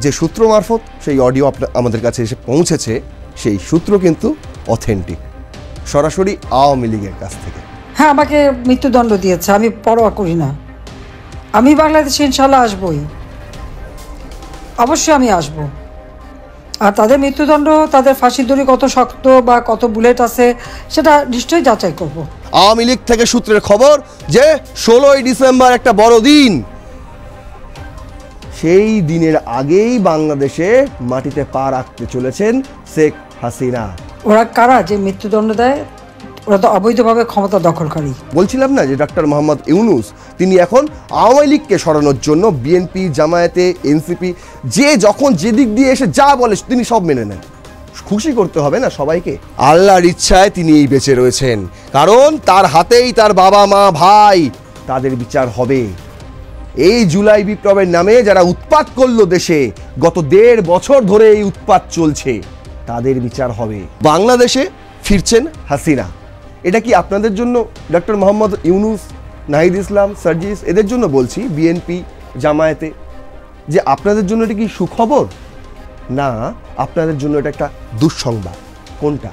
যে সূত্র মারফত সেই অডিও আমাদের কাছে এসে পৌঁছেছে, সেই সূত্র কিন্তু অথেন্টিক, সরাসরি আওয়ামী লীগের কাছ থেকে। হ্যাঁ, আমাকে মৃত্যুদণ্ড দিয়েছে, আমি পরোয়া করি না। আমি বাংলাদেশে ইনশাল্লাহ আসবই, অবশ্যই আমি আসব। আর তাদের মৃত্যুদণ্ড, তাদের ফাঁসির দড়ি কত শক্ত বা কত বুলেট আছে সেটা নিশ্চয়ই যাচাই করব। আওয়ামী লীগ থেকে সূত্রের খবর যে 16ই ডিসেম্বর একটা বড় দিন, সেই দিনের আগেই বাংলাদেশে মাটিতে পা রাখতে চলেছেন শেখ হাসিনা। ওরা কারা যে মৃত্যুদণ্ড দেয়? ওরা তো অবৈধভাবে ক্ষমতা দখলকারী। বলছিলাম না যে ডক্টর মোহাম্মদ ইউনূস তিনি এখন আওয়ামী লীগকে সরানোর জন্য বিএনপি, জামায়াতে, এনসিপি যে যখন যে দিক দিয়ে এসে যা বলে তিনি সব মেনে নেন। খুশি করতে হবে না সবাইকে। আল্লাহর ইচ্ছায় তিনি বেঁচে রয়েছেন, কারণ তার হাতেই তার বাবা মা ভাই, তাদের বিচার হবে। এই জুলাই বিপ্লবের নামে যারা উৎপাত করলো দেশে, গত 1.5 বছর ধরে এই উৎপাত চলছে, তাদের বিচার হবে। বাংলাদেশে ফিরছেন হাসিনা, এটা কি আপনাদের জন্য, ডক্টর মোহাম্মদ ইউনূস, নাহিদ ইসলাম, সার্জিস এদের জন্য বলছি, বিএনপি, জামায়াতে, যে আপনাদের জন্য এটা কি সুখবর, না আপনাদের জন্য এটা একটা দুঃসংবাদ? কোনটা?